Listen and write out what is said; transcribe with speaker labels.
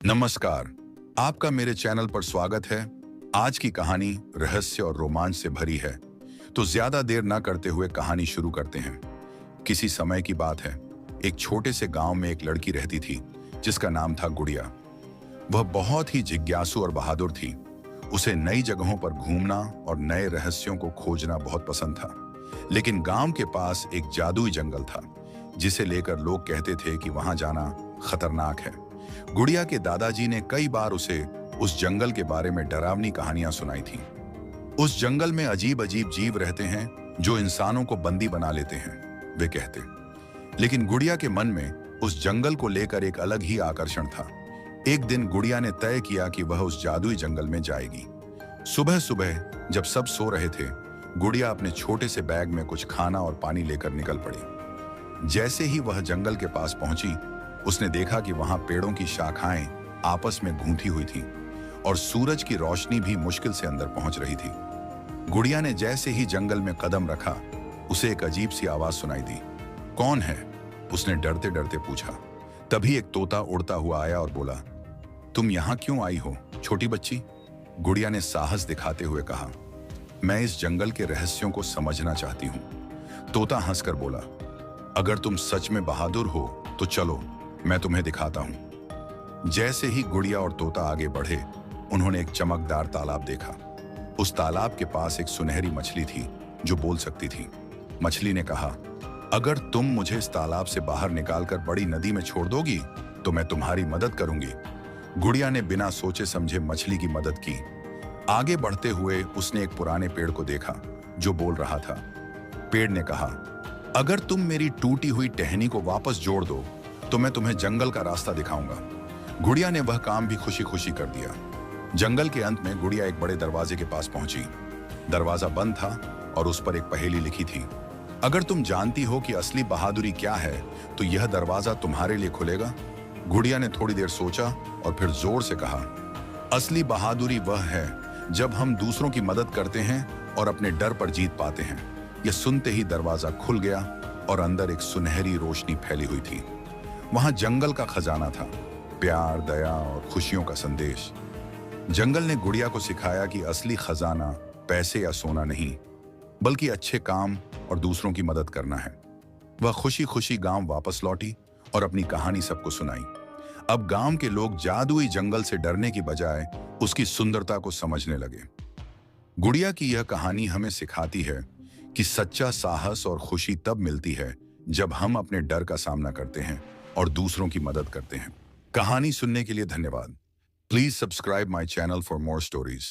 Speaker 1: नमस्कार, आपका मेरे चैनल पर स्वागत है। आज की कहानी रहस्य और रोमांच से भरी है, तो ज्यादा देर न करते हुए कहानी शुरू करते हैं। किसी समय की बात है, एक छोटे से गांव में एक लड़की रहती थी जिसका नाम था गुड़िया। वह बहुत ही जिज्ञासु और बहादुर थी। उसे नई जगहों पर घूमना और नए रहस्यों को खोजना बहुत पसंद था। लेकिन गांव के पास एक जादुई जंगल था, जिसे लेकर लोग कहते थे कि वहां जाना खतरनाक है। गुड़िया के दादाजी ने कई बार उसे उस जंगल के बारे में डरावनी कहानियां सुनाई थीं। उस जंगल में अजीब अजीब जीव रहते हैं जो इंसानों को बंदी बना लेते हैं, वे कहते। लेकिन गुड़िया के मन में उस जंगल को लेकर एक अलग ही आकर्षण था। एक दिन गुड़िया ने तय किया कि वह उस जादुई जंगल में जाएगी। सुबह सुबह जब सब सो रहे थे, गुड़िया अपने छोटे से बैग में कुछ खाना और पानी लेकर निकल पड़ी। जैसे ही वह जंगल के पास पहुंची, उसने देखा कि वहां पेड़ों की शाखाएं आपस में गूंथी हुई थीं और सूरज की रोशनी भी मुश्किल से अंदर पहुंच रही थी। गुड़िया ने जैसे ही जंगल में कदम रखा, उसे एक अजीब सी आवाज सुनाई दी। कौन है? उसने डरते डरते पूछा। तभी एक तोता उड़ता हुआ आया और बोला, तुम यहां क्यों आई हो, छोटी बच्ची? गुड़िया ने साहस दिखाते हुए कहा, मैं इस जंगल के रहस्यों को समझना चाहती हूं। तोता हंसकर बोला, अगर तुम सच में बहादुर हो तो चलो, मैं तुम्हें दिखाता हूं। जैसे ही गुड़िया और तोता आगे बढ़े, उन्होंने एक चमकदार तालाब देखा। उस तालाब के पास एक सुनहरी मछली थी जो बोल सकती थी। मछली ने कहा, अगर तुम मुझे इस तालाब से बाहर निकालकर बड़ी नदी में छोड़ दोगी तो मैं तुम्हारी मदद करूंगी। गुड़िया ने बिना सोचे समझे मछली की मदद की। आगे बढ़ते हुए उसने एक पुराने पेड़ को देखा जो बोल रहा था। पेड़ ने कहा, अगर तुम मेरी टूटी हुई टहनी को वापस जोड़ दो तो मैं तुम्हें जंगल का रास्ता दिखाऊंगा। गुड़िया ने वह काम भी खुशी खुशी कर दिया। जंगल के अंत में गुड़िया एक बड़े दरवाजे के पास पहुंची। दरवाजा बंद था और उस पर एक पहेली लिखी थी, अगर तुम जानती हो कि असली बहादुरी क्या है तो यह दरवाजा तुम्हारे लिए खुलेगा। गुड़िया ने थोड़ी देर सोचा और फिर जोर से कहा, असली बहादुरी वह है जब हम दूसरों की मदद करते हैं और अपने डर पर जीत पाते हैं। यह सुनते ही दरवाजा खुल गया और अंदर एक सुनहरी रोशनी फैली हुई थी। वहां जंगल का खजाना था, प्यार, दया और खुशियों का संदेश। जंगल ने गुड़िया को सिखाया कि असली खजाना पैसे या सोना नहीं, बल्कि अच्छे काम और दूसरों की मदद करना है। वह खुशी खुशी गांव वापस लौटी और अपनी कहानी सबको सुनाई। अब गांव के लोग जादुई जंगल से डरने की बजाय उसकी सुंदरता को समझने लगे। गुड़िया की यह कहानी हमें सिखाती है कि सच्चा साहस और खुशी तब मिलती है जब हम अपने डर का सामना करते हैं और दूसरों की मदद करते हैं। कहानी सुनने के लिए धन्यवाद। Please subscribe my channel for more stories.